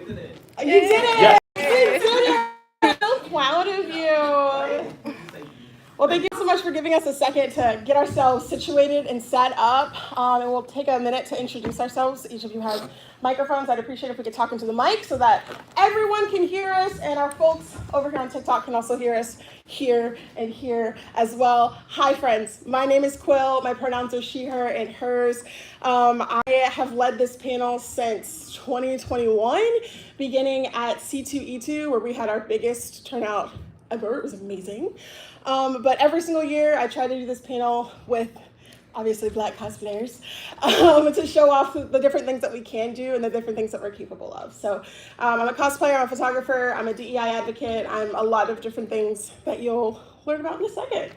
You did it! Yes. You did it! I'm so proud of you. Well, thank you so much for giving us a second to get ourselves situated and set up. And we'll take a minute to introduce ourselves. Each of you has microphones. I'd appreciate if we could talk into the mic so that everyone can hear us, and our folks over here on TikTok can also hear us here and here as well. Hi, friends. My name is Quill. My pronouns are she, her, and hers. I have led this panel since 2021, beginning at C2E2, where we had our biggest turnout ever. It was amazing. But every single year, I try to do this panel with, obviously, Black cosplayers to show off the different things that we can do and the different things that we're capable of. So I'm a cosplayer, I'm a photographer, I'm a DEI advocate, I'm a lot of different things that you'll learn about in a second.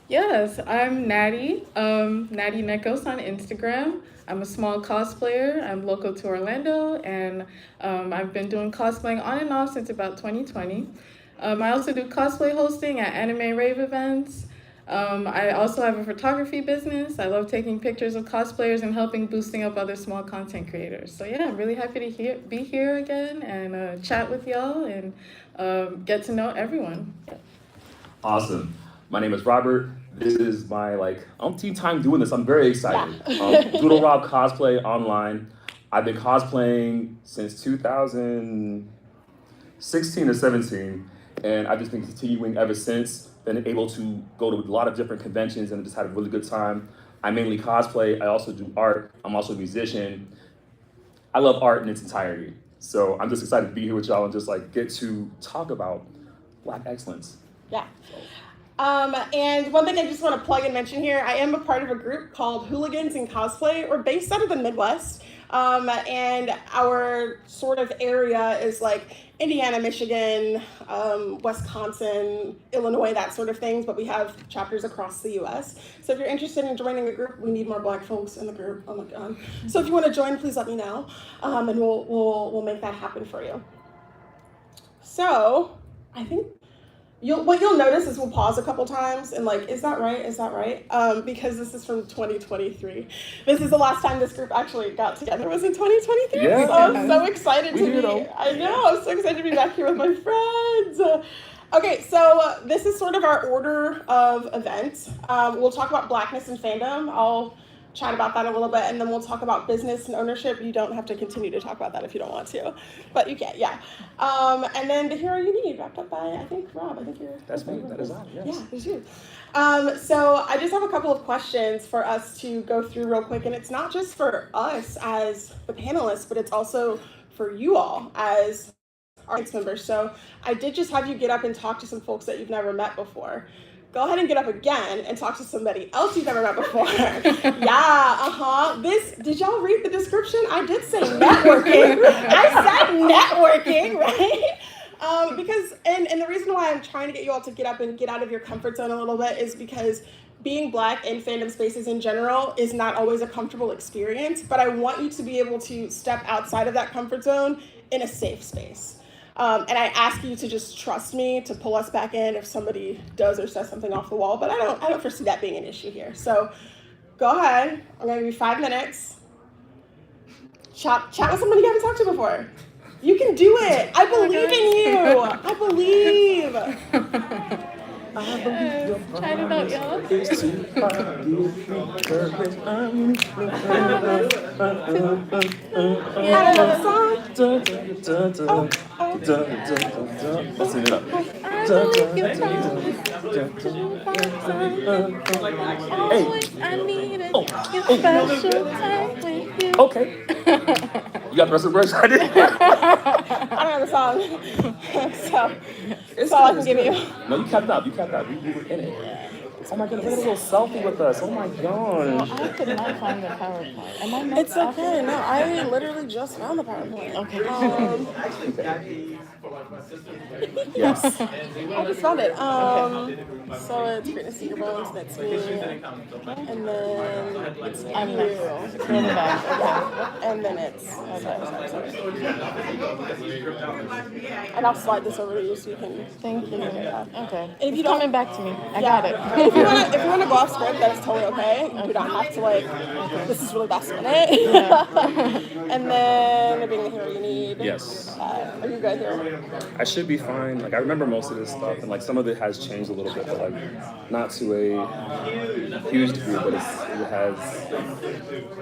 Yes, I'm Natty, Natty Nekos on Instagram. I'm a small cosplayer. I'm local to Orlando, and I've been doing cosplaying on and off since about 2020. I also do cosplay hosting at anime rave events. I also have a photography business. I love taking pictures of cosplayers and helping boosting up other small content creators. So yeah, I'm really happy to be here again and chat with y'all and get to know everyone. Awesome. My name is Robert. This is my umpteenth time doing this. I'm very excited. Doodle Rob Cosplay online. I've been cosplaying since 2016 or 17. And I've just been continuing ever since, been able to go to a lot of different conventions and just had a really good time. I mainly cosplay, I also do art, I'm also a musician. I love art in its entirety. So I'm just excited to be here with y'all and just get to talk about Black excellence. Yeah. And one thing I just want to plug and mention here, I am a part of a group called Hooligans in Cosplay. We're based out of the Midwest. And our sort of area is Indiana, Michigan, Wisconsin, Illinois, that sort of things, but we have chapters across the US. So if you're interested in joining a group, we need more Black folks in the group. Oh my God. So if you want to join, please let me know. And we'll make that happen for you. So I think what you'll notice is we'll pause a couple times and is that right? Is that right? Because this is from 2023. This is the last time this group actually got together, was in 2023. Yeah. So I'm so excited to be, though. I know, I'm so excited to be back here with my friends. Okay, so this is sort of our order of events. We'll talk about Blackness and fandom. I'll chat about that a little bit, and then we'll talk about business and ownership. You don't have to continue to talk about that if you don't want to, but you can, yeah. And then the hero you need, wrapped up by, I think, Rob. I think you're... That's me, that is I, yes. Yeah, it's you. So I just have a couple of questions for us to go through real quick, and it's not just for us as the panelists, but it's also for you all as audience members. So I did just have you get up and talk to some folks that you've never met before. Go ahead and get up again and talk to somebody else you've never met before. Yeah, did y'all read the description? I did say networking. I said networking, right? Because, and the reason why I'm trying to get you all to get up and get out of your comfort zone a little bit is because being Black in fandom spaces in general is not always a comfortable experience, but I want you to be able to step outside of that comfort zone in a safe space. And I ask you to just trust me to pull us back in if somebody does or says something off the wall, but I don't foresee that being an issue here. So go ahead. I'm gonna give you 5 minutes. Chat with somebody you haven't talked to before. You can do it. I believe in you. I believe. Try it out, y'all. Another song. Let's sing it up. Hey. I need a special time with you. Okay. You got the rest of the verse? I did. I don't know the song. So that's all I can give you. No, you kept up. You were in it. Oh my goodness, look at a little selfie with us. Oh my gosh. Well, I could not find the PowerPoint. Am I not? It's okay. No, I literally just found the PowerPoint. Okay. Yes. I just found it. So it's Great to See Your Bones. That's me. And then it's you. And then it's... Sorry. And I'll slide this over to you so you can... Thank you. Okay. If you It's coming back to me. I Yeah. got it. If you want to go off script, that's totally okay. You don't have to this is really last minute. And then being the hero you need. read? Yes. Are you good here? I should be fine. Like I remember most of this stuff, and like some of it has changed a little bit, but like not to a huge degree, but it has.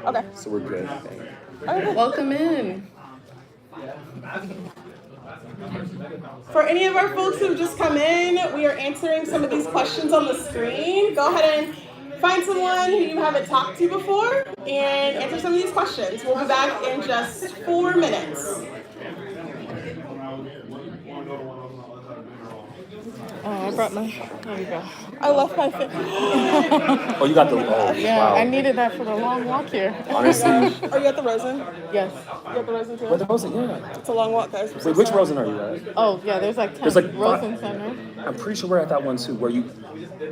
Okay. So we're good. Okay. Welcome in. For any of our folks who've just come in, we are answering some of these questions on the screen. Go ahead and find someone who you haven't talked to before and answer some of these questions. We'll be back in just 4 minutes. Oh, I brought my. There we go. I left my phone. Oh, you got the. Oh, Yeah, wow. I needed that for the long walk here. Honestly. Are you at the Rosen? Yes. You at the Rosen too? What the Rosen? Yeah. It's a long walk, guys. Wait, which Rosen are you at? Oh, yeah, there's like 10. There's like Rosen Center. I'm pretty sure we're at that one too, where you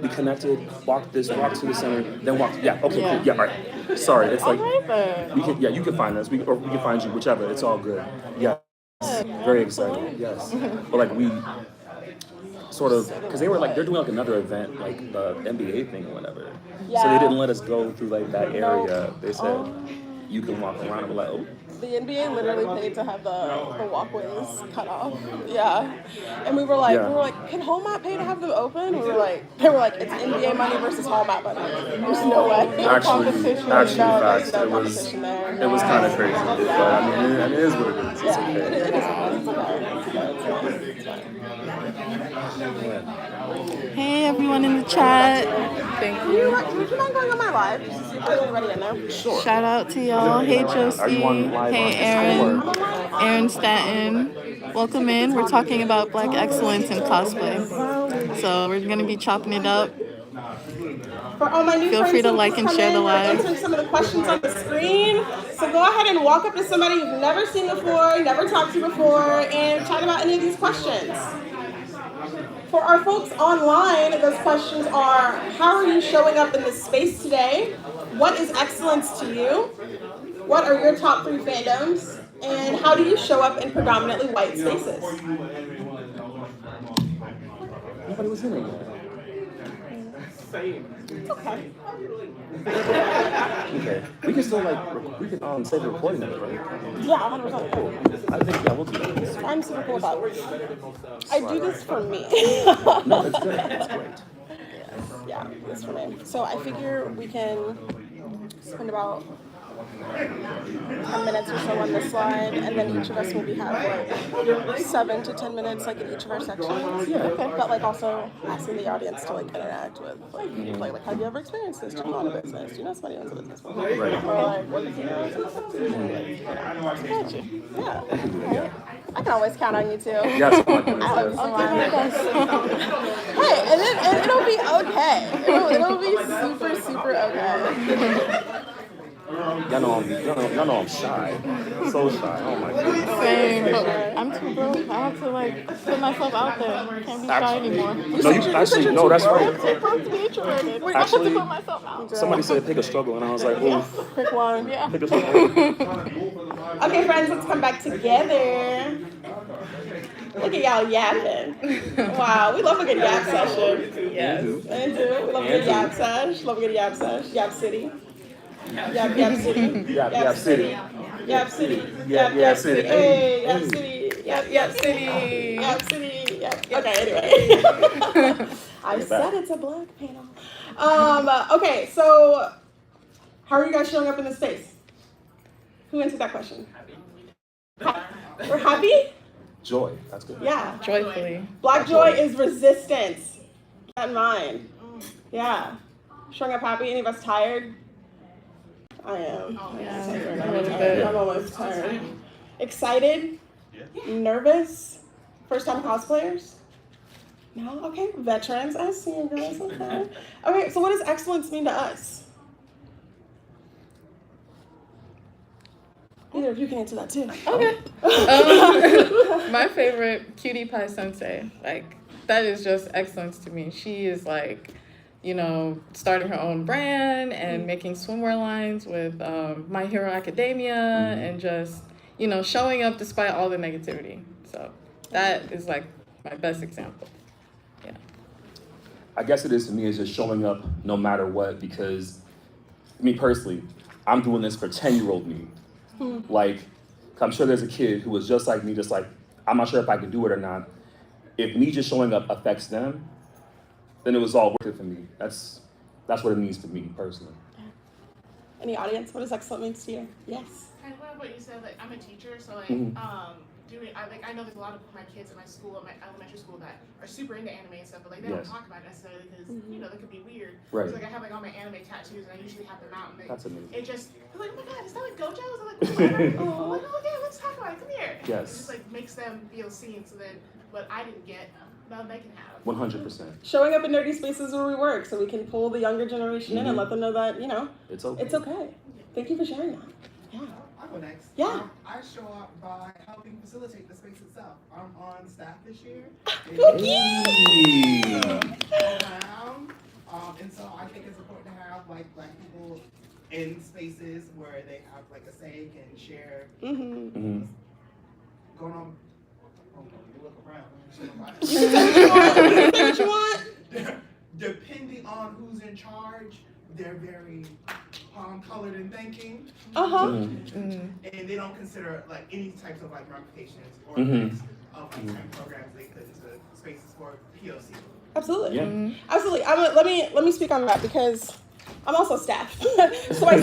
be connected, walk to the center, then walk. Yeah. Okay. Yeah. Cool. Yeah. All right. Sorry. It's like Alright then. we can. Yeah. You can find us. Or we can find you. Whichever. It's all good. Yeah. Very excited. Yes. But like we sort of, because they were like, they're doing like another event, like the NBA thing or whatever. So Yeah. they didn't let us go through like that area. They said you can walk around. I'm like, oh. The NBA literally paid to have the walkways cut off. Yeah. And we were like, can Holmat pay to have them open? They were like, it's NBA money versus Holmat money. There's no way. Actually, facts. There's no It was competition there. it was kind of crazy. But I mean, it is what it is. It's Yeah, okay. it is. It's fine. Hey, everyone in the chat. Thank Would you mind going on my live just to see if there's anybody in there? Sure. Shout out to y'all. Hey, Josie. Are you on live Hey, on Discord? Aaron. Aaron Stanton. Welcome in. We're talking about Black excellence in cosplay. So we're going to be chopping it up. For all my new Feel friends free to who like just and come share in, the we're live. answering some of the questions on the screen. So go ahead and walk up to somebody you've never seen before, never talked to before, and chat about any of these questions. For our folks online, those questions are, how are you showing up in this space today? What is excellence to you? What are your top 3 fandoms? And how do you show up in predominantly white spaces? Nobody was in it yet. It's okay. Okay. We can still we can save the recording of it, right? Yeah, 100%. Cool. I think we'll do that. I'm super cool about it. I do this for me. No, it's good. It's great. Yeah, this for me. So I figure we can spend about 10 minutes or so on this slide, and then each of us will have like 7 to 10 minutes like in each of our sections. Yeah. Okay. But like also asking the audience to like interact with like have you ever experienced this? Do you own a business? Do you know somebody who owns a business? Right. Or like what is Yeah. Right? I can always count on you too. Yes. Oh my goodness, I love yes. you so much. Hey, and it'll be okay. It'll be super okay. Y'all know I'm shy. So shy. Oh my goodness. Same, but I'm too broke. I have to like put myself out there. I can't be shy anymore. No, you actually no, that's right. It's broke to be introverted. I have Actually, to put myself out there. Somebody said pick a struggle, and I was like, oof. Pick one. Yeah. Pick a struggle. Okay, friends, let's come back together. Look at y'all yapping. Wow, we love a good yap session. Yes. And do. We love a good yap sesh. Love a good yap sesh. Yap city. Yap city. Yap city. Yap city. Yap city. Hey, Yap city. Yap City. Yap city. Yap. Okay, anyway. I said it's a black panel. Okay, so how are you guys showing up in this space? Who answered that question? We're happy? Joy. That's good. Yeah. Joyfully. Black joy is resistance. Keep that in mind. Yeah. Showing up happy. Any of us tired? I am. Yeah, a little bit. I'm almost tired. Excited? Nervous? First time cosplayers? No? Okay. Veterans. I see you guys. Okay. Okay, so what does excellence mean to us? Either of you can answer that too. Okay. My favorite, Cutie Pie Sensei. Like, that is just excellence to me. She is like, you know, starting her own brand and making swimwear lines with My Hero Academia and just, you know, showing up despite all the negativity. So that is like my best example. Yeah. I guess it is for me is just showing up no matter what, because me personally, I'm doing this for 10-year-old me. Like, I'm sure there's a kid who was just like me, just like, I'm not sure if I could do it or not. If me just showing up affects them, then it was all worth it for me. That's what it means to me personally. Any audience? What does excellent mean to you? Yes. I love what you said. Like, I'm a teacher, so like, I know there's a lot of my kids in my school, at my elementary school, that are super into anime and stuff, but like they don't talk about it necessarily because you know that could be weird. Right. So like I have like all my anime tattoos, and I usually have them out, and That's amazing. it just they're like, oh my god, is that like Gojo's? I'm like, whatever. I'm like, oh yeah, let's talk about it. Come here. Yes. It just like makes them feel seen, so then what I didn't get, now they can have. 100%. Showing up in nerdy spaces where we work, so we can pull the younger generation in and let them know that It's okay. it's okay. Thank you for sharing that. Yeah. I'll go next. Yeah. I show up by helping facilitate the space itself. I'm on staff this year. And so I think it's important to have like Black people in spaces where they have like a say, can share. Going on. Oh, you look around. Say what you want. Depending on who's in charge, they're very colored in thinking. And they don't consider like any types of like ramifications or effects of like certain programs they put into spaces for POC. Absolutely. Yeah. Absolutely. Let me speak on that because I'm also staff. So I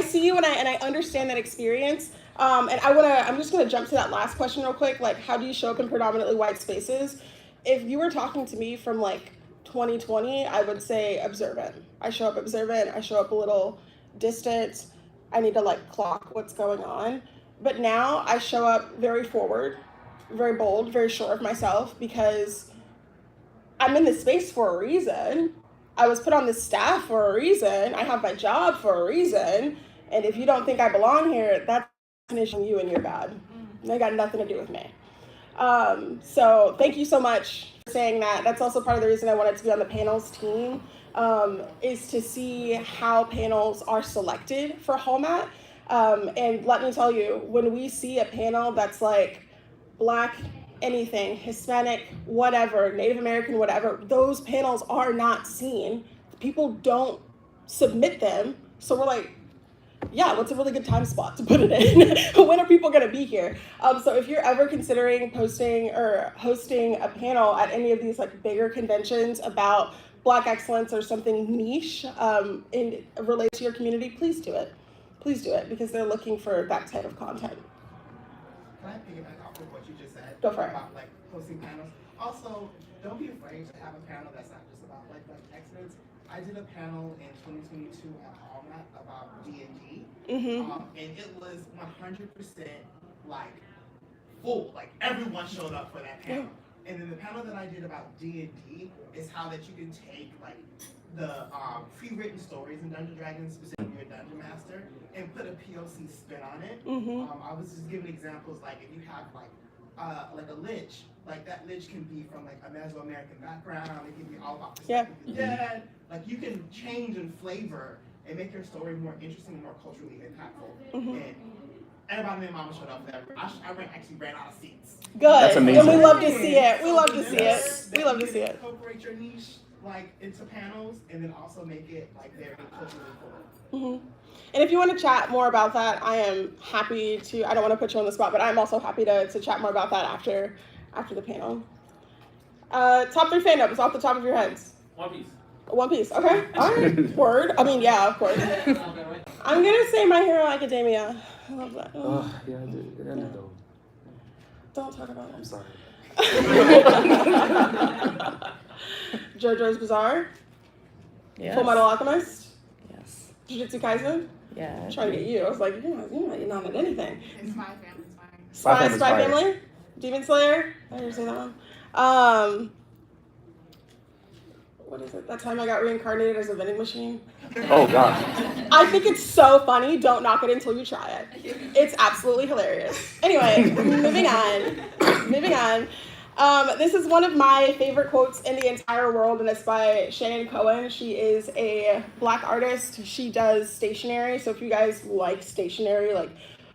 see you and I understand that experience. And I'm just gonna jump to that last question real quick. Like, how do you show up in predominantly white spaces? If you were talking to me from like 2020, I would say observant. I show up observant, I show up a little distant. I need to like clock what's going on. But now I show up very forward, very bold, very sure of myself because I'm in this space for a reason. I was put on this staff for a reason. I have my job for a reason. And if you don't think I belong here, that's an issue you and your bad. They got nothing to do with me. So thank you so much for saying that. That's also part of the reason I wanted to be on the panels team, is to see how panels are selected for Holmat. And let me tell you, when we see a panel that's like Black, anything, Hispanic, whatever, Native American, whatever, those panels are not seen. People don't submit them. So we're like, yeah, what's a really good time spot to put it in? When are people going to be here? So if you're ever considering posting or hosting a panel at any of these like bigger conventions about Black excellence or something niche in related to your community, please do it. Please do it because they're looking for that type of content. Can I piggyback off of what you just said? Go for it. About like hosting panels. Also, don't be afraid to have a panel that's not just about like experts. I did a panel in 2022 at Holmat about D&D, and it was 100% like full. Like everyone showed up for that panel. And then the panel that I did about D&D is how that you can take like the pre-written stories in Dungeons & Dragons, specifically your dungeon master, and put a POC spin on it. I was just giving examples like if you have like a lich, like that lich can be from like a Mesoamerican background, it can be all about perspective of the dead. Like you can change and flavor and make your story more interesting and more culturally impactful. And everybody and mama showed up for that. I actually ran out of seats. Good. That's amazing. And we love to see it. We love to see it. We love to see it. Incorporate your niche like into panels and then also make it like very culturally forward. And if you want to chat more about that, I am happy to. I don't want to put you on the spot, but I'm also happy to chat more about that after the panel. Top 3 fandoms off the top of your heads. One Piece. One Piece. Okay. All right. Word. I mean, yeah, of course. I'm gonna say My Hero Academia. I love that. Yeah, I did. It ended though. Don't talk about I'm it. sorry. JoJo's Bizarre. Yes. Full Metal Alchemist. Yes. Jujutsu Kaisen. Yeah. I'm trying to get you. I was like, you're not at anything. It's my family's fine. Spy Spy Family's fire. Family. Demon Slayer. I didn't say that one. What is it? That time I got reincarnated as a vending machine. Oh gosh. I think it's so funny. Don't knock it until you try it. It's absolutely hilarious. Anyway, moving on. This is one of my favorite quotes in the entire world, and it's by Shannon Cohen. She is a Black artist. She does stationery. So if you guys like stationery, like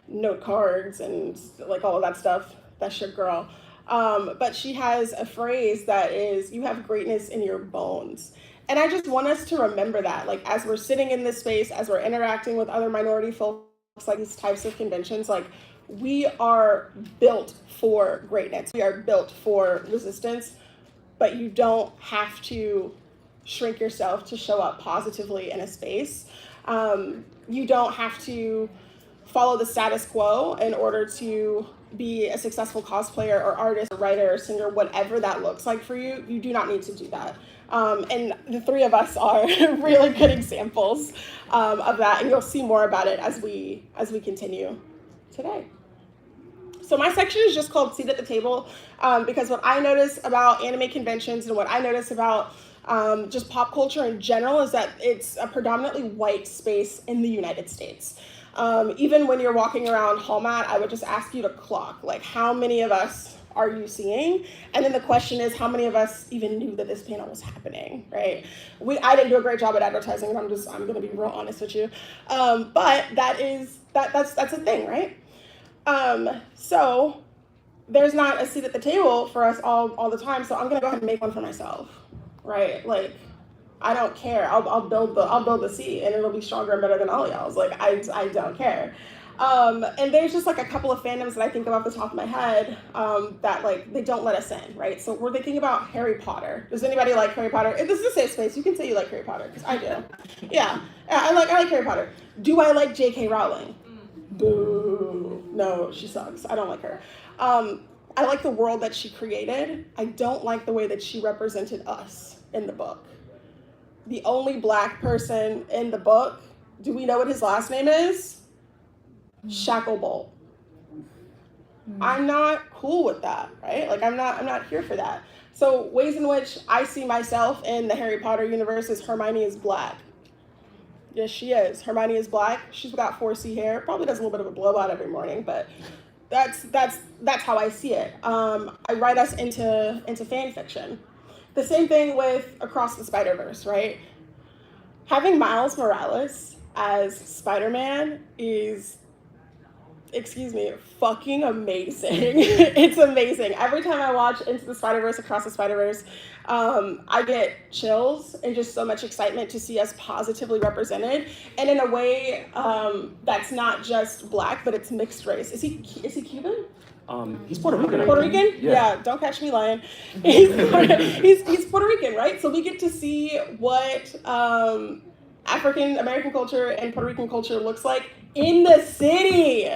note cards and like all of that stuff, that's your girl. But she has a phrase that is, you have greatness in your bones. And I just want us to remember that, like, as we're sitting in this space, as we're interacting with other minority folks, like these types of conventions, like, we are built for greatness. We are built for resistance, but you don't have to shrink yourself to show up positively in a space. You don't have to follow the status quo in order to be a successful cosplayer or artist or writer or singer, whatever that looks like for you. You do not need to do that. And the three of us are really good examples of that, and you'll see more about it as we continue today. So my section is just called Seat at the Table, because what I notice about anime conventions and what I notice about just pop culture in general is that it's a predominantly white space in the United States. Even when you're walking around Holmat, I would just ask you to clock, like, how many of us are you seeing? And then the question is, how many of us even knew that this panel was happening, right? I didn't do a great job at advertising, and I'm gonna be real honest with you. But that's a thing, right? So there's not a seat at the table for us all the time, so I'm gonna go ahead and make one for myself, right? Like, I don't care. I'll build the seat, and it'll be stronger and better than all y'all's. Like, I don't care. And there's just like a couple of fandoms that I think of off the top of my head that, like, they don't let us in, right? So we're thinking about Harry Potter. Does anybody like Harry Potter? This is a safe space. You can say you like Harry Potter, because I do. Yeah, I like Harry Potter. Do I like J.K. Rowling? Boo. No, she sucks. I don't like her. I like the world that she created. I don't like the way that she represented us in the book. The only Black person in the book, do we know what his last name is? Shacklebolt. I'm not cool with that, right? Like, I'm not here for that. So ways in which I see myself in the Harry Potter universe is Hermione is Black. Yes, she is. Hermione is Black. She's got 4C hair. Probably does a little bit of a blowout every morning, but that's how I see it. I write us into fan fiction. The same thing with Across the Spider-Verse, right? Having Miles Morales as Spider-Man is, fucking amazing. It's amazing. Every time I watch Into the Spider-Verse, Across the Spider-Verse, I get chills and just so much excitement to see us positively represented, and in a way that's not just Black, but it's mixed race. Is he Cuban? He's Puerto Rican. Puerto Rican? Yeah, don't catch me lying. He's Puerto Rican, right? So we get to see what African American culture and Puerto Rican culture looks like in the city,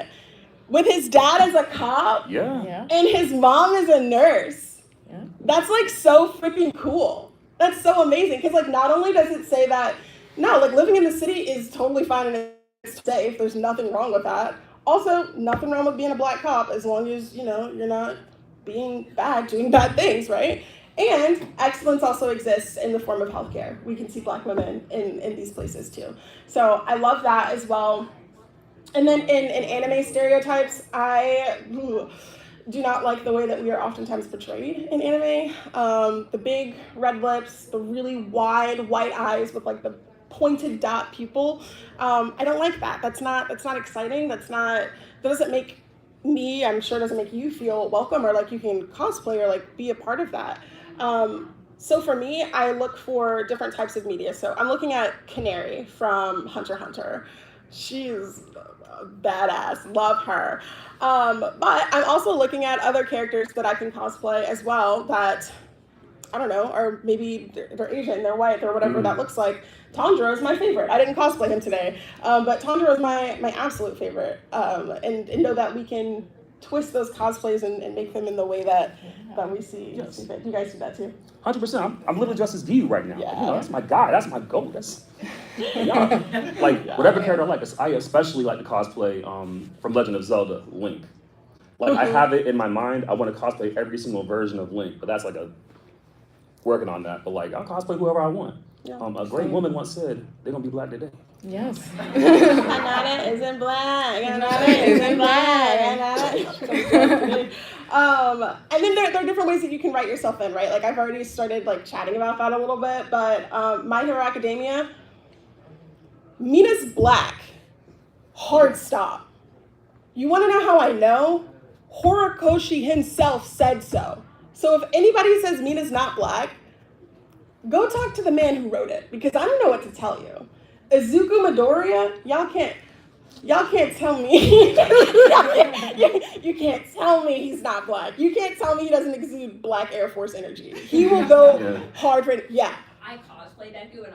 with his dad as a cop, and his mom as a nurse. Yeah. That's like so freaking cool. That's so amazing, because like not only does it say that, no, like living in the city is totally fine and it's safe. There's nothing wrong with that. Also, nothing wrong with being a Black cop as long as, you know, you're not being bad, doing bad things, right? And excellence also exists in the form of healthcare. We can see Black women in these places too. So I love that as well. And then in anime stereotypes, I do not like the way that we are oftentimes portrayed in anime. The big red lips, the really wide white eyes with like the pointed dot pupil. I don't like that. That's not exciting. That doesn't make me, I'm sure doesn't make you feel welcome or like you can cosplay or like be a part of that. So for me, I look for different types of media. So I'm looking at Canary from Hunter x Hunter. She's badass, love her. But I'm also looking at other characters that I can cosplay as well that, I don't know, or maybe they're Asian, they're white, or whatever that looks like. Tanjiro is my favorite. I didn't cosplay him today, but Tanjiro is my absolute favorite. And know that we can twist those cosplays and make them in the way that we see. Yes. Do you guys see that too? 100%. I'm literally dressed as Gyu right now. Yeah. You know, that's my guy. That's my goal. That's whatever character I like. I especially like to cosplay from Legend of Zelda, Link. Like I have it in my mind. I want to cosplay every single version of Link, but that's like working on that. But like I'll cosplay whoever I want. Yeah. A great woman once said, "They're gonna be Black today." Yes. Anana isn't Black. Anana isn't Black. And then there are different ways that you can write yourself in, right? Like I've already started like chatting about that a little bit, but My Hero Academia, Mina's Black. Hard stop. You want to know how I know? Horikoshi himself said so. So if anybody says Mina's not Black, go talk to the man who wrote it, because I don't know what to tell you. Izuku Midoriya, y'all can't. Y'all can't tell me. You can't tell me he's not black. You can't tell me he doesn't exude black Air Force energy. He will go hard for it. Yeah. I cosplayed that dude.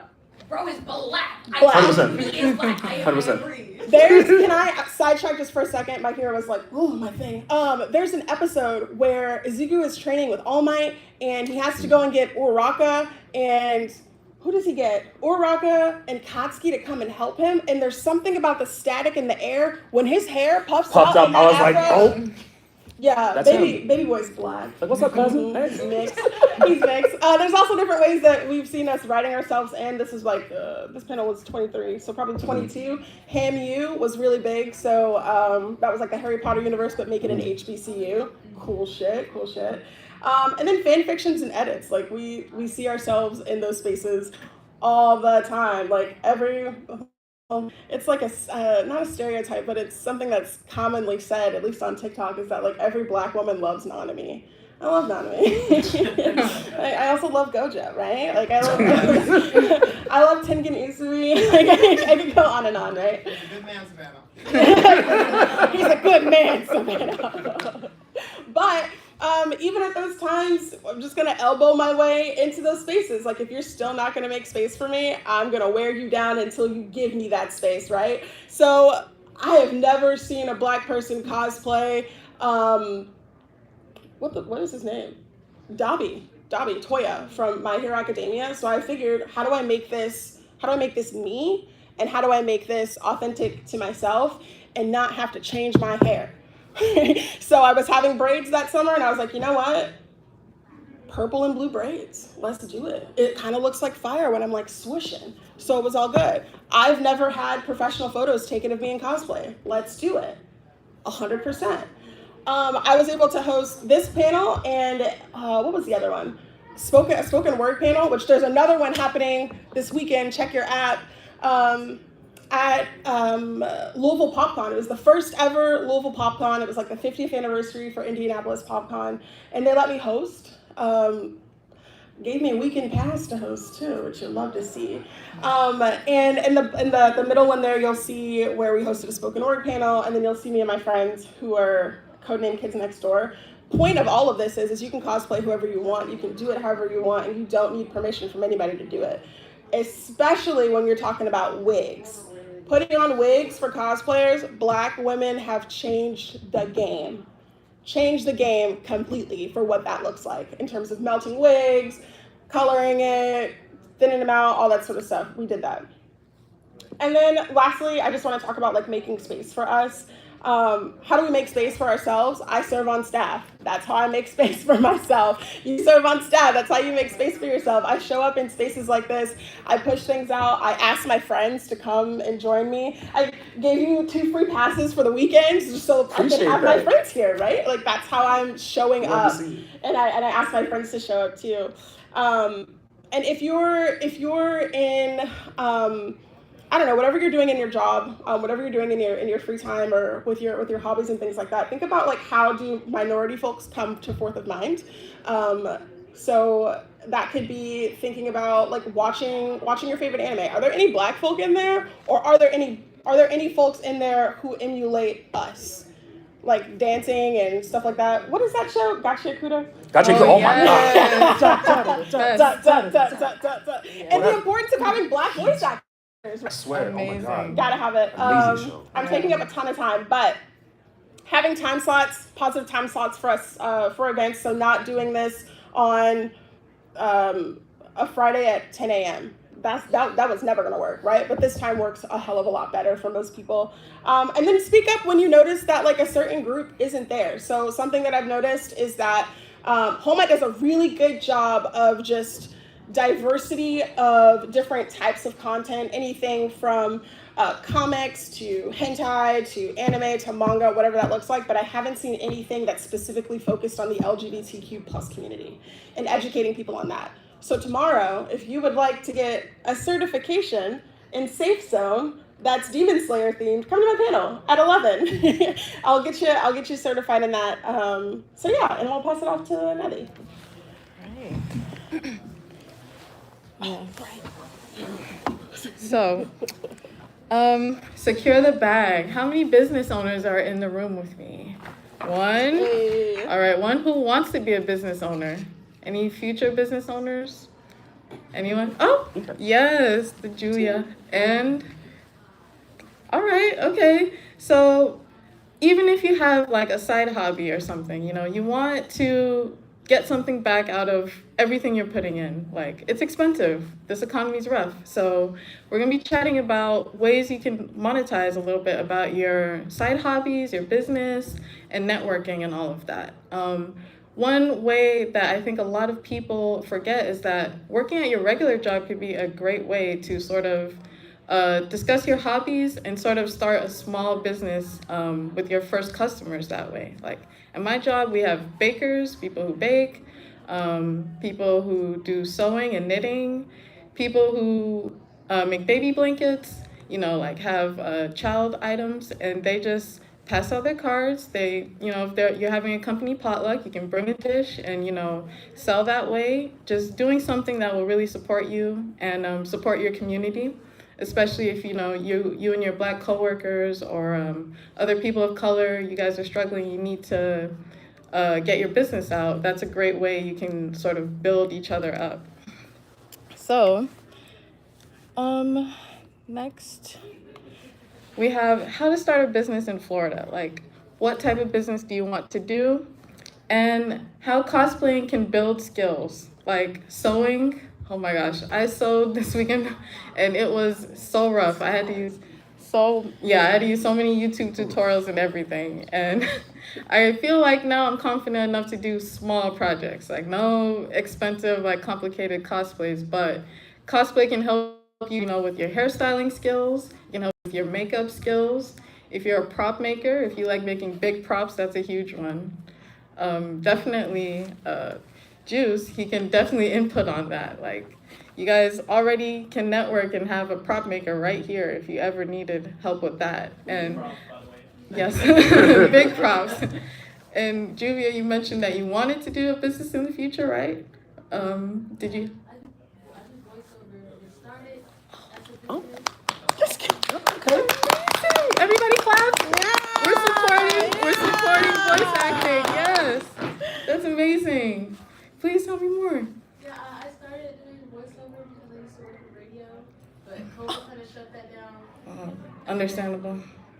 Bro is black. 100%. He is black. 100%. Can I sidetrack just for a second? My hero was like, oh, my thing. There's an episode where Izuku is training with All Might, and he has to go and get Uraraka, and who does he get? Uraraka and Katsuki to come and help him, and there's something about the static in the air when his hair puffs out. I was like, afro. oh. Yeah, That's baby boy's black. Like, what's up, cousin? He's mixed. He's mixed. There's also different ways that we've seen us writing ourselves in. This is like, this panel was 23, so probably 22. Ham U was really big, so that was like the Harry Potter universe, but make it an HBCU. Cool shit. And then fan fictions and edits. Like, we see ourselves in those spaces all the time. Like, it's like not a stereotype, but it's something that's commonly said, at least on TikTok, is that like every black woman loves Nanami. I love Nanami. I also love Gojo, right? Like I love Tengen Izumi. Like I could go on and on, right? He's a good man, Savannah. He's a good man, Savannah. But even at those times, I'm just gonna elbow my way into those spaces. Like if you're still not gonna make space for me, I'm gonna wear you down until you give me that space, right? So I have never seen a black person cosplay. What is his name? Dabi Toya from My Hero Academia. So I figured, how do I make this me? And how do I make this authentic to myself and not have to change my hair? So I was having braids that summer and I was like, you know what? Purple and blue braids. Let's do it. It kind of looks like fire when I'm like swooshing. So it was all good. I've never had professional photos taken of me in cosplay. Let's do it. 100%. I was able to host this panel and what was the other one? A spoken word panel, which there's another one happening this weekend. Check your app. At Louisville PopCon. It was the first ever Louisville PopCon. It was like the 50th anniversary for Indianapolis PopCon, and they let me host. Gave me a weekend pass to host too, which you'd love to see. And in the middle one there, you'll see where we hosted a spoken word panel, and then you'll see me and my friends who are codenamed Kids Next Door. Point of all of this is you can cosplay whoever you want. You can do it however you want, and you don't need permission from anybody to do it. Especially when you're talking about wigs. Putting on wigs for cosplayers, black women have changed the game. Changed the game completely for what that looks like in terms of melting wigs, coloring it, thinning them out, all that sort of stuff. We did that. And then lastly, I just want to talk about like making space for us. How do we make space for ourselves? I serve on staff. That's how I make space for myself. You serve on staff. That's how you make space for yourself. I show up in spaces like this. I push things out. I ask my friends to come and join me. I gave you 2 free passes for the weekends just so I can have my friends here, right? Like that's how I'm showing up. And I ask my friends to show up too. And if you're in I don't know, whatever you're doing in your job, whatever you're doing in your free time or with your hobbies and things like that, think about like how do minority folks come to forth of mind. So that could be thinking about like watching your favorite anime. Are there any black folk in there, or are there any folks in there who emulate us, like dancing and stuff like that? What is that show? Gachi Akuda? Oh my God! And the importance of having black voice actors. I swear, Amazing. oh my God. Gotta have it. I'm taking up a ton of time, but having time slots, positive time slots for us for events. So not doing this on a Friday at 10 a.m. That was never gonna work, right? But this time works a hell of a lot better for most people. And then speak up when you notice that like a certain group isn't there. So something that I've noticed is that Holmat does a really good job of just diversity of different types of content, anything from comics to hentai to anime to manga, whatever that looks like, but I haven't seen anything that's specifically focused on the LGBTQ plus community and educating people on that. So tomorrow, if you would like to get a certification in Safe Zone that's Demon Slayer themed, come to my panel at 11. I'll get you certified in that. So yeah, and I'll pass it off to Nelly. So, Secure the bag. How many business owners are in the room with me? One. Hey. All right, one who wants to be a business owner. Any future business owners? Anyone? Oh, yes, the Julia. And, all right, okay. So even if you have like a side hobby or something, you want to get something back out of everything you're putting in. Like, it's expensive. This economy's rough. So we're gonna be chatting about ways you can monetize a little bit about your side hobbies, your business, and networking and all of that. One way that I think a lot of people forget is that working at your regular job could be a great way to sort of discuss your hobbies and sort of start a small business with your first customers that way. Like at my job, we have bakers, people who bake, people who do sewing and knitting, people who make baby blankets, like have child items, and they just pass out their cards. They, if you're having a company potluck, you can bring a dish and, sell that way. Just doing something that will really support you and support your community. Especially if you and your Black coworkers or other people of color, you guys are struggling, you need to get your business out. That's a great way you can sort of build each other up. So, next, we have how to start a business in Florida. Like, what type of business do you want to do? And how cosplaying can build skills, like sewing. Oh my gosh, I sewed this weekend and it was so rough. I had to use so many YouTube tutorials and everything. And I feel like now I'm confident enough to do small projects, like no expensive, like complicated cosplays, but cosplay can help you, with your hairstyling skills, with your makeup skills. If you're a prop maker, if you like making big props, that's a huge one. Definitely Juice, he can definitely input on that. Like, you guys already can network and have a prop maker right here if you ever needed help with that. And yes, big props. And Julia, you mentioned that you wanted to do a business in the future, right? Did you? Oh, just kidding. Okay. Everybody clap. Yeah. We're supporting voice acting. Yes, that's amazing. Please tell me more. Yeah, I started doing voiceover because I used to work in radio, but COVID kind of shut that down. Understandable.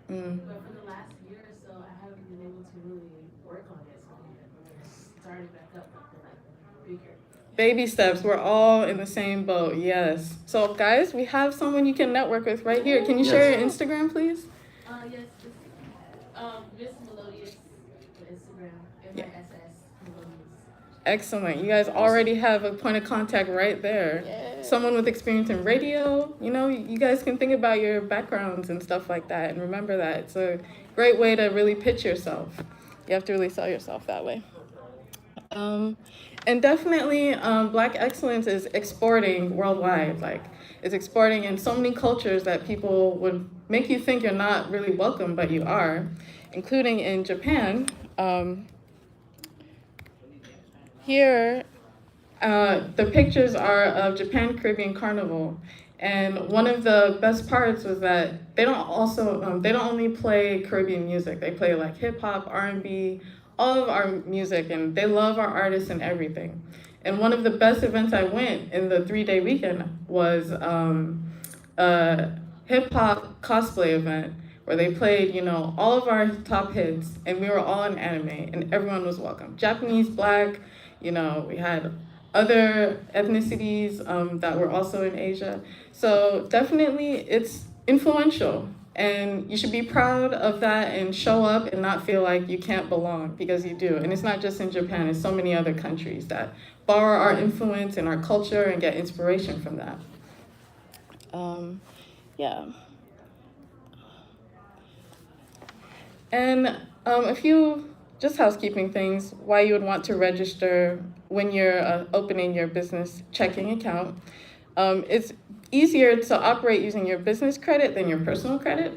But for the last year or so, I haven't been able to really work on it, so I'm starting back up like bigger. Baby steps. We're all in the same boat. Yes. So, guys, we have someone you can network with right here. Can you share your Instagram, please? Yes. Miss Melodious on Instagram. MISS Melodious. Excellent. You guys already have a point of contact right there. Yeah. Someone with experience in radio. You guys can think about your backgrounds and stuff like that and remember that. It's a great way to really pitch yourself. You have to really sell yourself that way. And definitely, Black excellence is exporting worldwide. Like, it's exporting in so many cultures that people would make you think you're not really welcome, but you are, including in Japan. Here, the pictures are of Japan Caribbean Carnival. And one of the best parts was that they don't only play Caribbean music. They play like hip hop, R&B, all of our music, and they love our artists and everything. And one of the best events I went in the 3-day weekend was a hip hop cosplay event where they played, all of our top hits, and we were all in anime, and everyone was welcome. Japanese, Black, we had other ethnicities that were also in Asia. So definitely it's influential. And you should be proud of that and show up and not feel like you can't belong, because you do. And it's not just in Japan, it's so many other countries that borrow our influence and our culture and get inspiration from that. Yeah. And a few just housekeeping things, why you would want to register when you're opening your business checking account. It's easier to operate using your business credit than your personal credit.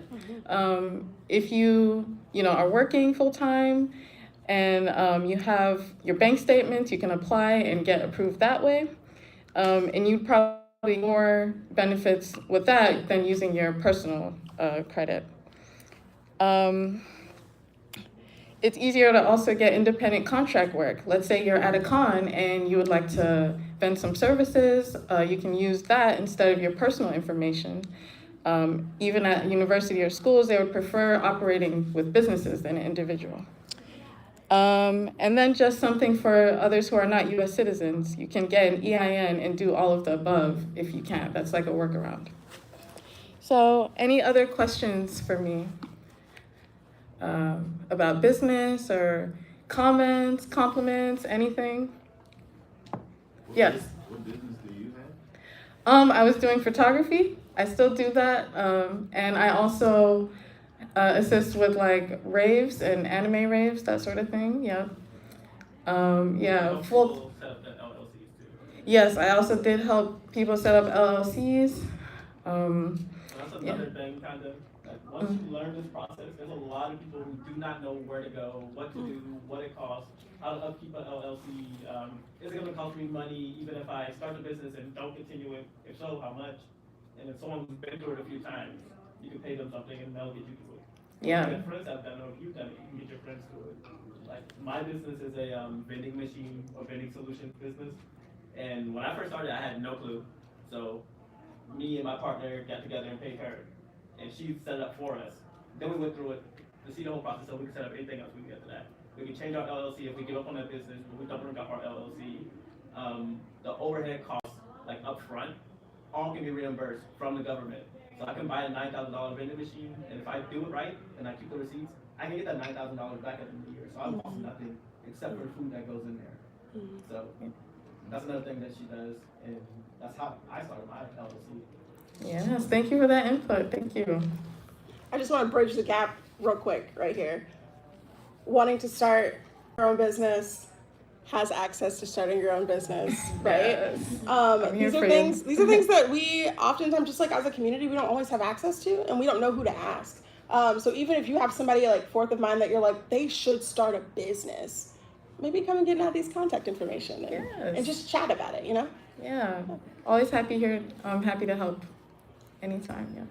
If you are working full-time and you have your bank statements, you can apply and get approved that way. And you'd probably more benefits with that than using your personal credit. It's easier to also get independent contract work. Let's say you're at a con and you would like to vend some services, you can use that instead of your personal information. Even at university or schools, they would prefer operating with businesses than an individual. And then just something for others who are not US citizens. You can get an EIN and do all of the above if you can. That's like a workaround. So any other questions for me about business or comments, compliments, anything? Yes. What business do you have? I was doing photography. I still do that. And I also assist with like raves and anime raves, that sort of thing. Yeah. Yeah. Full. Set up the LLCs too. Yes, I also did help people set up LLCs. So that's another thing, kind of. Like once you learn this process, there's a lot of people who do not know where to go, what to do, what it costs, how to upkeep an LLC. Is it going to cost me money even if I start the business and don't continue it? If so, how much? And if someone's been through it a few times, you can pay them something and they'll get you to it. Yeah. Your friends have done it, or if you've done it, you can get your friends to it. Like my business is a vending machine or vending solutions business. And when I first started, I had no clue. So me and my partner got together and paid her. And she set it up for us. Then we went through it to see the whole process so we could set up anything else we could get to that. We could change our LLC if we give up on that business, but we don't bring up our LLC. The overhead costs, like up front, all can be reimbursed from the government. So I can buy a $9,000 vending machine, and if I do it right and I keep the receipts, I can get that $9,000 back at the end of the year. So I lost nothing except for the food that goes in there. So that's another thing that she does, and that's how I started my LLC. Yes, thank you for that input. Thank you. I just want to bridge the gap real quick right here. Wanting to start your own business has access to starting your own business, right? Yes. These are things that we oftentimes, just like as a community, we don't always have access to, and we don't know who to ask. So even if you have somebody like fourth of mind that you're like, they should start a business, maybe come and get out these contact information and just chat about it, you know? Yeah, always happy here. I'm happy to help anytime, yeah.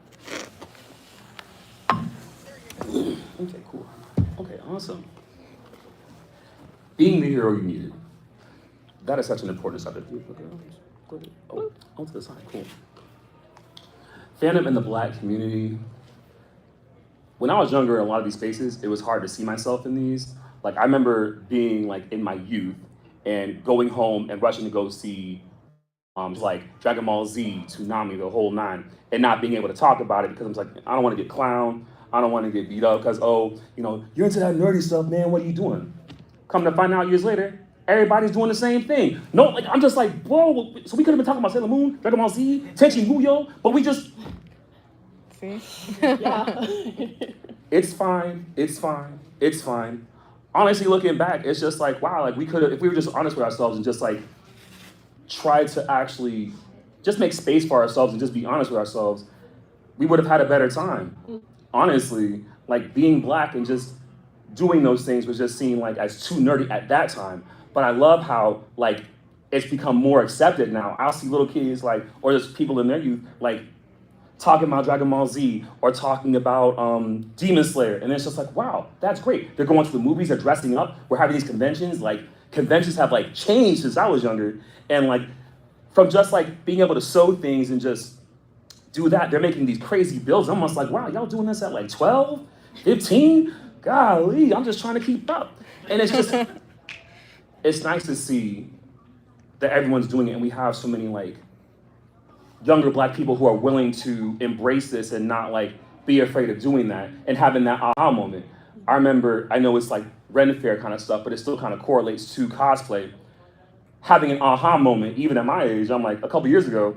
Okay, cool. Okay, awesome. Being the hero you needed. That is such an important subject. Oh, onto the side, cool. Fandom in the Black community. When I was younger in a lot of these spaces, it was hard to see myself in these. Like I remember being like in my youth and going home and rushing to go see like Dragon Ball Z, Toonami, the whole nine, and not being able to talk about it because I was like, I don't want to get clowned. I don't want to get beat up because, oh, you know, you're into that nerdy stuff, man. What are you doing? Come to find out years later, everybody's doing the same thing. No, like I'm just like, bro. So we could have been talking about Sailor Moon, Dragon Ball Z, Tenchi Muyo, but we just. See? Yeah. It's fine. It's fine. It's fine. Honestly, looking back, it's just like, wow. Like we could have, if we were just honest with ourselves and just like try to actually just make space for ourselves and just be honest with ourselves, we would have had a better time. Honestly, like being Black and just doing those things was just seen like as too nerdy at that time. But I love how like it's become more accepted now. I'll see little kids like, or just people in their youth like talking about Dragon Ball Z or talking about Demon Slayer. And it's just like, wow, that's great. They're going to the movies, they're dressing up. We're having these conventions. Like conventions have like changed since I was younger. And like from just like being able to sew things and just do that, they're making these crazy builds. I'm almost like, wow, y'all doing this at like 12, 15? Golly, I'm just trying to keep up. And it's just, it's nice to see that everyone's doing it and we have so many like younger Black people who are willing to embrace this and not like be afraid of doing that and having that aha moment. I remember, I know it's like Ren Fair kind of stuff, but it still kind of correlates to cosplay. Having an aha moment, even at my age, I'm like, a couple years ago,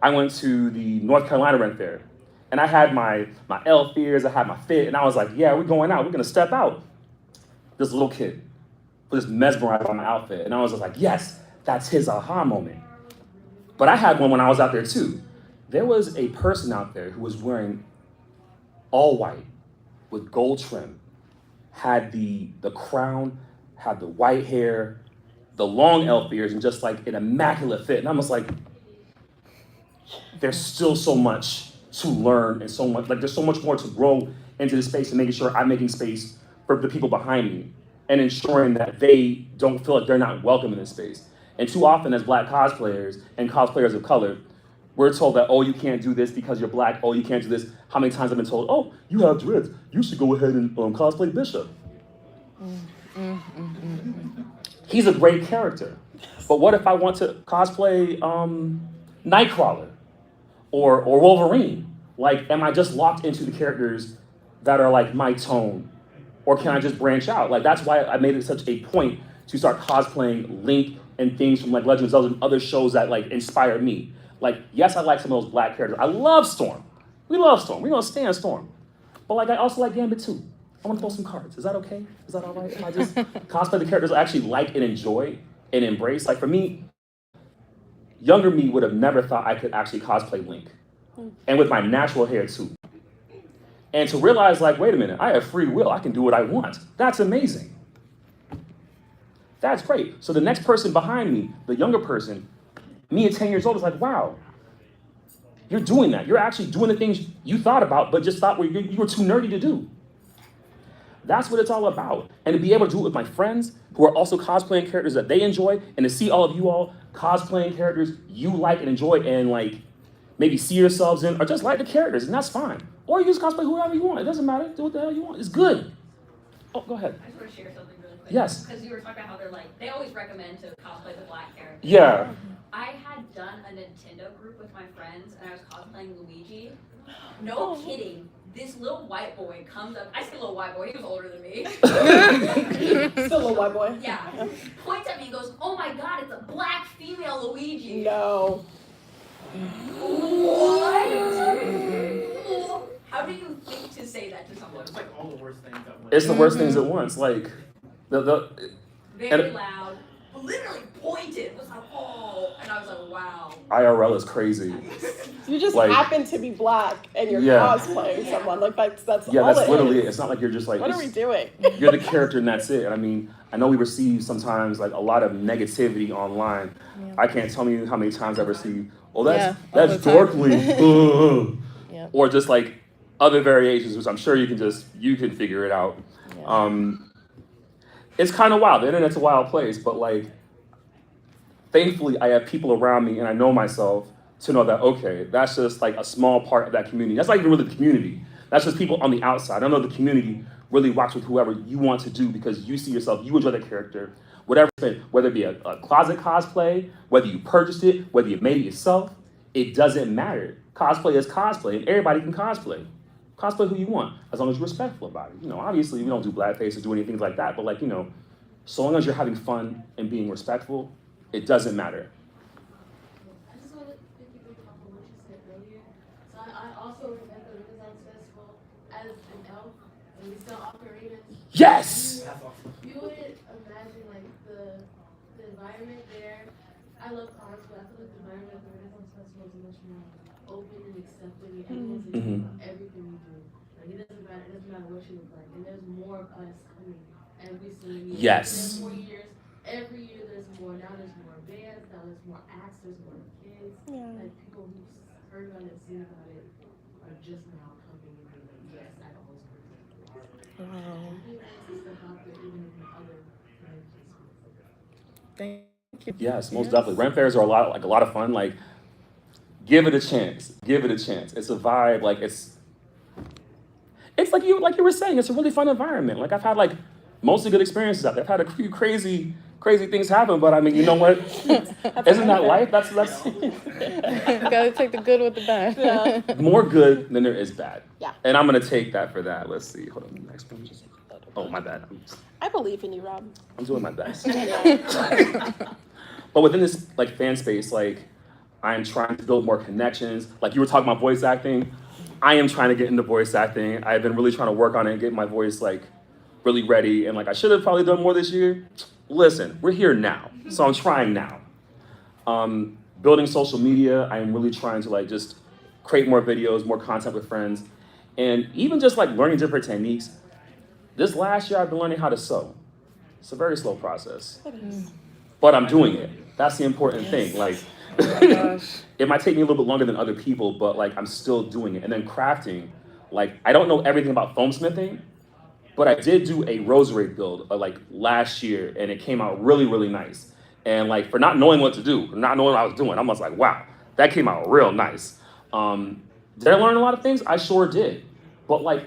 I went to the North Carolina Ren Fair. And I had my elf ears, I had my fit, and I was like, yeah, we're going out, we're gonna step out. This little kid was just mesmerized by my outfit. And I was just like, yes, that's his aha moment. But I had one when I was out there too. There was a person out there who was wearing all white with gold trim, had the crown, had the white hair, the long elf ears, and just like an immaculate fit. And I was like, there's still so much to learn and so much, like there's so much more to grow into the space and making sure I'm making space for the people behind me and ensuring that they don't feel like they're not welcome in this space. And too often as Black cosplayers and cosplayers of color, we're told that, oh, you can't do this because you're Black, oh, you can't do this. How many times I've been told, oh, you have dreads, you should go ahead and cosplay Bishop. He's a great character. But what if I want to cosplay Nightcrawler or Wolverine? Like, am I just locked into the characters that are like my tone? Or can I just branch out? Like, that's why I made it such a point to start cosplaying Link and things from like Legend of Zelda and other shows that like inspire me. Like, yes, I like some of those Black characters. I love Storm. We love Storm. We're gonna stand Storm. But like, I also like Gambit too. I wanna throw some cards. Is that okay? Is that all right? If I just cosplay the characters I actually like and enjoy and embrace? Like for me, younger me would have never thought I could actually cosplay Link. And with my natural hair too. And to realize like, wait a minute, I have free will. I can do what I want. That's amazing. That's great. So the next person behind me, the younger person, me at 10 years old is like, wow, you're doing that. You're actually doing the things you thought about, but just thought you were too nerdy to do. That's what it's all about. And to be able to do it with my friends who are also cosplaying characters that they enjoy, and to see all of you all cosplaying characters you like and enjoy and like maybe see yourselves in, or just like the characters, and that's fine. Or you just cosplay whoever you want. It doesn't matter. Do what the hell you want. It's good. Oh, go ahead. I just want to share something really quick. Yes. Because you were talking about how they're like, they always recommend to cosplay the Black character. Yeah. I had done a Nintendo group with my friends, and I was cosplaying Luigi. No kidding. This little white boy comes up. I say little white boy. He was older than me. Still a white boy. Yeah. Points at me and goes, "Oh my God, it's a Black female Luigi." No. What? How do you think to say that to someone? It's like all the worst things at once. It's the worst things at once. Like, Very loud. Literally pointed. Was like, oh, and I was like, wow. IRL is crazy. You just Like, happen to be Black and you're Yeah. cosplaying someone. Like that's Yeah, all that's it literally is. it. It's not like you're just like, What are we doing? you're the character and that's it. And I mean, I know we receive sometimes like a lot of negativity online. Yeah. I can't tell you how many times I've received, oh, that's all that's the time. dorkly. Yeah. Or just like other variations, which I'm sure you can figure it out. Yeah. It's kind of wild. The internet's a wild place, but like, thankfully, I have people around me and I know myself to know that, okay, that's just like a small part of that community. That's not even really the community. That's just people on the outside. I know the community really rocks with whoever you want to do because you see yourself, you enjoy that character, whatever, whether it be a closet cosplay, whether you purchased it, whether you made it yourself, it doesn't matter. Cosplay is cosplay and everybody can cosplay. Cosplay who you want, as long as you're respectful about it. You know, obviously we don't do blackface or do anything like that, but like, you know, so long as you're having fun and being respectful, it doesn't matter. I just want to quickly off of what you said earlier. So I also remember the Renaissance Festival as an elf, and we still operated. Yes! You would imagine like the environment there. I love arts, but I feel like the environment at the Renaissance Festival is much more open and accepting. Everyone's accepting of everything we do. Like it doesn't matter what you look like. And there's more of us coming every single year. Yes. There's more years. Every year there's more. Now there's more bands. Now there's more acts. There's more kids. Yeah. Like people who've heard about it, seen about it, are just now coming and being like, yes, I always heard of it. Wow. It's stuff out there, even in other languages. Thank you. Yes, most definitely. Ren fairs are a lot of fun. Like, give it a chance. Give it a chance. It's a vibe. Like it's like you were saying. It's a really fun environment. Like I've had like mostly good experiences out there. I've had a few crazy things happen, but I mean, you know what? Isn't that life? That's Gotta take the good with the bad. Yeah. more good than there is bad. Yeah. And I'm gonna take that for that. Let's see. Hold on. The next one. Oh, my bad. I believe in you, Rob. I'm doing my best. But within this like fan space, like I'm trying to build more connections. Like you were talking about voice acting. I am trying to get into voice acting. I've been really trying to work on it and get my voice like really ready. And like I should have probably done more this year. Listen, we're here now. So I'm trying now. Building social media, I am really trying to like just create more videos, more content with friends. And even just like learning different techniques. This last year I've been learning how to sew. It's a very slow process. But I'm doing it. That's the important thing. Like Oh my gosh. It might take me a little bit longer than other people, but like I'm still doing it. And then crafting, like I don't know everything about foam smithing, but I did do a rosary build like last year, and it came out really, really nice. And like for not knowing what to do, not knowing what I was doing, I was like, wow, that came out real nice. Did I learn a lot of things? I sure did. But like,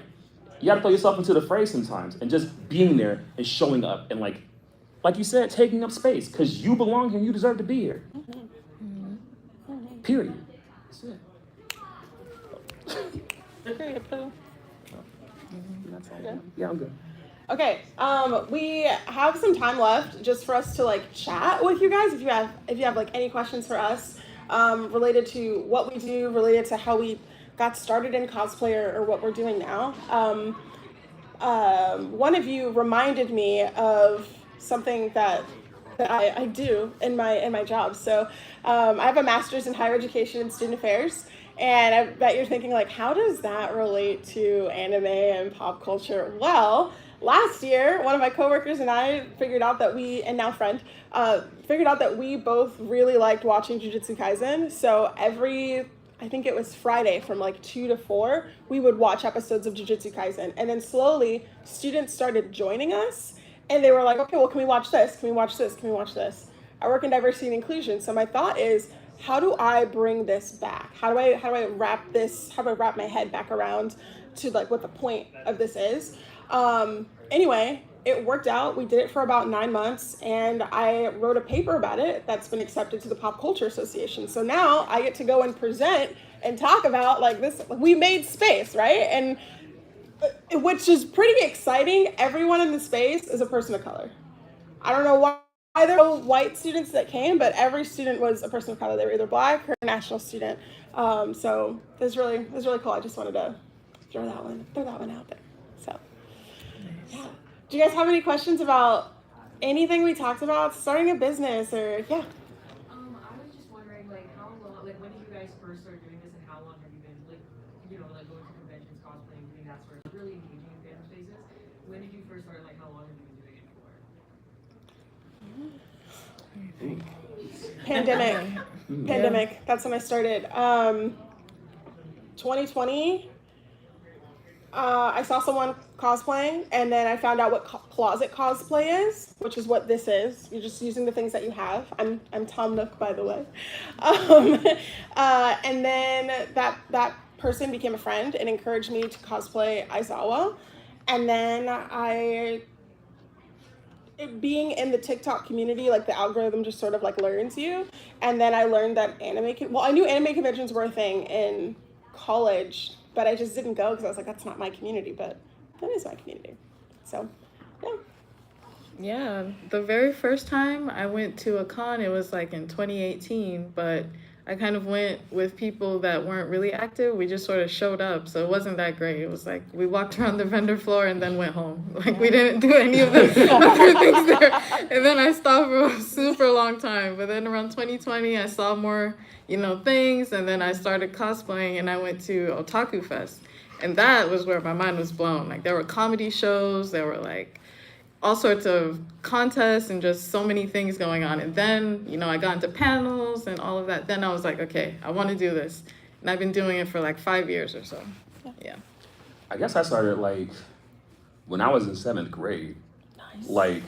you gotta throw yourself into the fray sometimes, and just being there and showing up, and like you said, taking up space, because you belong here and you deserve to be here. Period. That's it. Period, Pooh. Yeah, I'm good. Okay, we have some time left just for us to like chat with you guys. If you have like any questions for us related to what we do, related to how we got started in cosplay or what we're doing now. One of you reminded me of something that I do in my job. So I have a master's in higher education and student affairs. And I bet you're thinking, like, how does that relate to anime and pop culture? Well, last year, one of my coworkers and I figured out that figured out that we both really liked watching Jujutsu Kaisen. So I think it was Friday from like 2 to 4, we would watch episodes of Jujutsu Kaisen. And then slowly, students started joining us. And they were like, okay, well, can we watch this? Can we watch this? Can we watch this? I work in diversity and inclusion. So my thought is, how do I bring this back? How do I wrap my head back around to like what the point of this is? Anyway, it worked out. We did it for about 9 months, and I wrote a paper about it that's been accepted to the Pop Culture Association. So now I get to go and present and talk about like this. We made space, right? And which is pretty exciting. Everyone in the space is a person of color. I don't know why there were no white students that came, but every student was a person of color. They were either Black or a national student. So it was really cool. I just wanted to throw that one out there. So yeah. Do you guys have any questions about anything we talked about, starting a business or yeah? I was just wondering, like, how long, like, when did you guys first start doing this, and how long have you been, like, like going to conventions, cosplaying, doing that sort of really engaging in fandom spaces? When did you first start? Like, how long have you been doing it for? Pandemic. That's when I started. 2020. I saw someone cosplaying, and then I found out what closet cosplay is, which is what this is. You're just using the things that you have. I'm Tom Nook, by the way. And then that person became a friend and encouraged me to cosplay Aizawa. And then being in the TikTok community, like the algorithm just sort of like learns you. And then I learned that I knew anime conventions were a thing in college, but I just didn't go because I was like, that's not my community, but that is my community. So, yeah. Yeah, the very first time I went to a con, it was like in 2018, but I kind of went with people that weren't really active. We just sort of showed up, so it wasn't that great. It was like we walked around the vendor floor and then went home. Like we didn't do any of the other things there. And then I stopped for a super long time. But then around 2020, I saw more, things, and then I started cosplaying, and I went to Otaku Fest. And that was where my mind was blown. Like there were comedy shows, there were like all sorts of contests and just so many things going on. And then, I got into panels and all of that. Then I was like, okay, I want to do this. And I've been doing it for like 5 years or so. Yeah. I guess I started like when I was in 7th grade. Nice. Like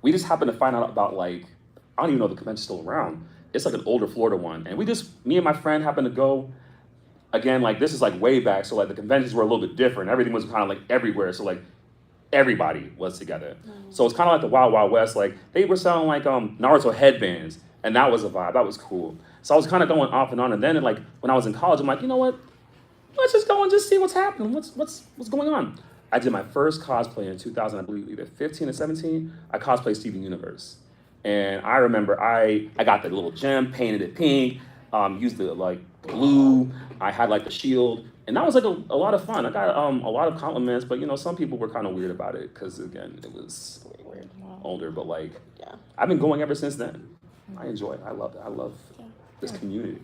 we just happened to find out about like, I don't even know if the convention's still around. It's like an older Florida one. And me and my friend happened to go. Again, like this is like way back. So like the conventions were a little bit different. Everything was kind of like everywhere. So like everybody was together. So it's kind of like the Wild Wild West. Like they were selling like Naruto headbands, and that was a vibe. That was cool. So I was kind of going off and on. And then like when I was in college, I'm like, you know what? Let's just go and just see what's happening. What's going on? I did my first cosplay in 2000, I believe, either 15 or 17. I cosplayed Steven Universe, and I remember I got the little gem, painted it pink, used the like blue. I had like the shield. And that was like a lot of fun. I got a lot of compliments, but some people were kind of weird about it because again, it was Weird. older. But like, Yeah. I've been going ever since then. I enjoy it. I love it. I love this community.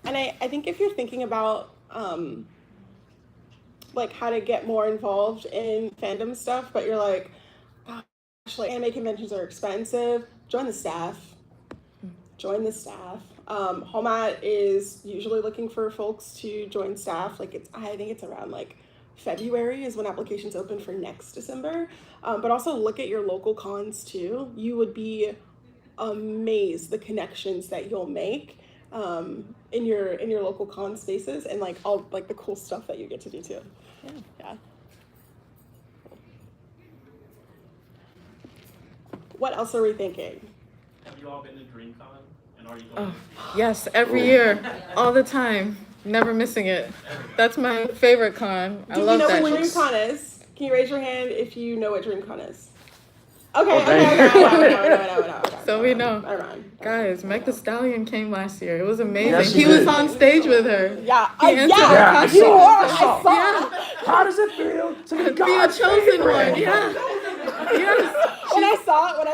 And I think if you're thinking about like how to get more involved in fandom stuff, but you're like, gosh, like anime conventions are expensive, join the staff. join the staff. Holmat is usually looking for folks to join staff. Like I think it's around like February is when applications open for next December. But also look at your local cons too. You would be amazed the connections that you'll make in your local con spaces, and like all like the cool stuff that you get to do too. Yeah. What else are we thinking? Have you all been to DreamCon? And are you going? Oh, yes, every year, all the time, never missing it. That's my favorite con. I Do love you know that. what DreamCon is? Can you raise your hand if you know what DreamCon is? Okay, Oh, okay. Okay. So we know. All right. Guys, Meg the Stallion came last year. It was amazing. Yeah, she he was did. on stage with her. Yeah, He answered her Yeah, I question. saw. I saw. How does it feel to be Be a God's chosen favorite? one. Yeah. Yes. When I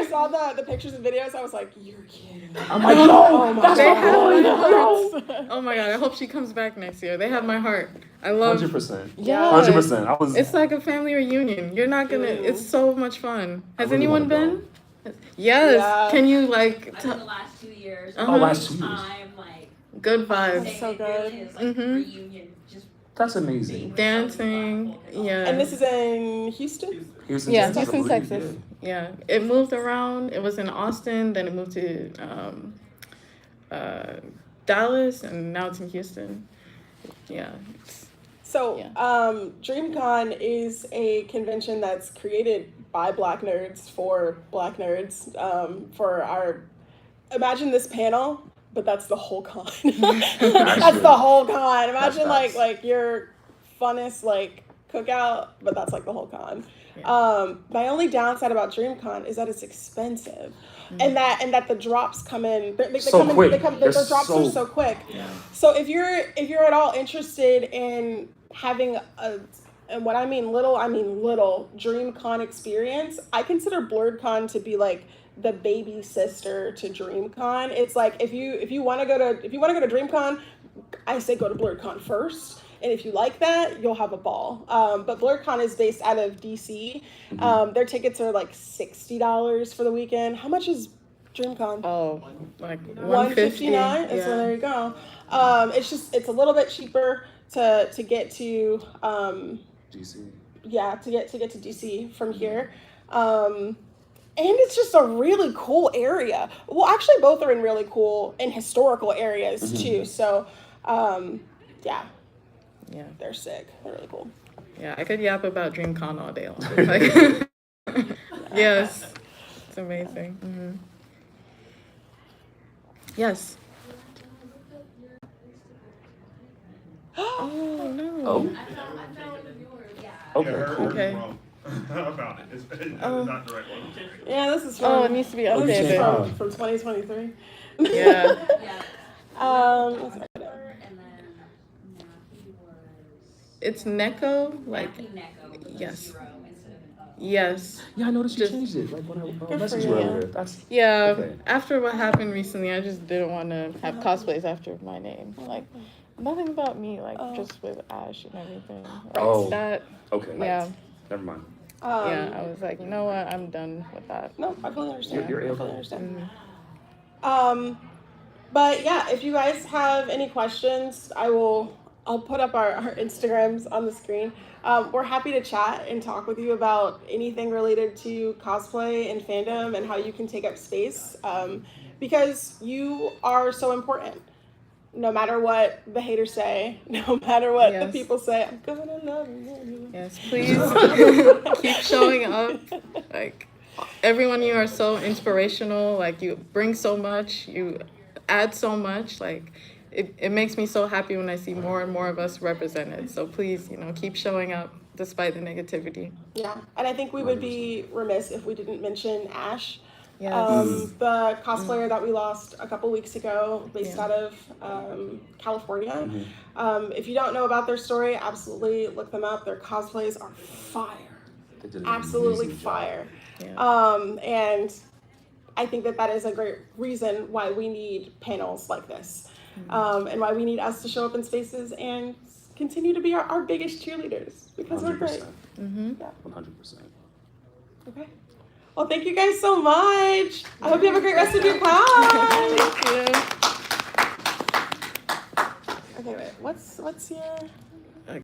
saw the pictures and videos, I was like, "You're kidding me." I'm like, no, that's They my have boy. my No. heart. Oh my God, I hope she comes back next year. They have my heart. I love 100%. Yeah. 100%. I was. It's like a family reunion. You're not gonna, it's so much fun. Has really anyone wanna been? Yes. Yeah. Can you like, I've been the last 2 years. Uh-huh. Oh, last 2 years. I'm like, good vibes. That's so good. It's like Mhm. reunion, just That's amazing. Dancing. Yeah. And this is in Houston. Houston, Yeah, Texas, I Houston, believe, Texas. Yeah, it moved around. It was in Austin, then it moved to Dallas, and now it's in Houston. Yeah. So, Yeah. DreamCon is a convention that's created by Black nerds for Black nerds. For our, imagine this panel, but that's the whole con. That's the whole con. Imagine That's like your funnest like cookout, but that's like the whole con. My only downside about DreamCon is that it's expensive, and that the drops come in. They So come in, quick. the They're drops are so- so quick. Yeah. So if you're at all interested in having and what I mean little DreamCon experience, I consider BlurredCon to be like the baby sister to DreamCon. It's like if you want to go to DreamCon, I say go to BlurredCon first. And if you like that, you'll have a ball. But BlurredCon is based out of DC. Their tickets are like $60 for the weekend. How much is DreamCon? Oh, like $159. $159. And so there you go. It's a little bit cheaper to get to GC. yeah, to get to DC from here. And it's just a really cool area. Well, actually both are in really cool and historical areas too. So yeah. Yeah. They're sick. They're really cool. Yeah, I could yap about DreamCon all day long. Like, yes, it's amazing. Mm-hmm. Yes. Oh no. Oh. I found one of yours. Yeah. Okay. Cool. Okay. I found it. It's Oh. not the right one. Yeah, this is from, Oh, it needs to be Oh, you this is changed updated. it. from 2023. Yeah. Yeah. Let's see. And then Matthew was. It's Neko, like Matthew Neko with a yes. 0 instead of an O. yes. Yeah, I noticed you Just- changed it. Like when I for messaged you. you earlier. That's Yeah. Okay. After what happened recently, I just didn't want to have cosplays after my name. Like nothing about me, like just with Ash and everything. Like Oh. that. okay. Yeah. Never mind. Yeah. I was like, you know what? I'm done with that. No, I fully understand. You're I fully okay. understand. But yeah, if you guys have any questions, I'll put up our Instagrams on the screen. We're happy to chat and talk with you about anything related to cosplay and fandom and how you can take up space, because you are so important. No matter what the haters say, no matter what the Yes. people say, I'm gonna love you. Yes, please keep showing up. Like everyone, you are so inspirational. Like you bring so much. You add so much. Like it makes me so happy when I see more and more of us represented. So please, keep showing up despite the negativity. Yeah, and I think we would be remiss if we didn't mention Ash. Yes. The cosplayer that we lost a couple weeks ago, based Yeah. out of California. If you don't know about their story, absolutely look them up. Their cosplays are fire, They did an absolutely amazing job. fire. Yeah. And I think that is a great reason why we need panels like this, and why we need us to show up in spaces and continue to be our biggest cheerleaders, because we're great. 100%. Mm-hmm. 100%. Okay. Well, thank you guys so much. I hope you have a great rest of your class. Thank you. Okay, wait. What's your?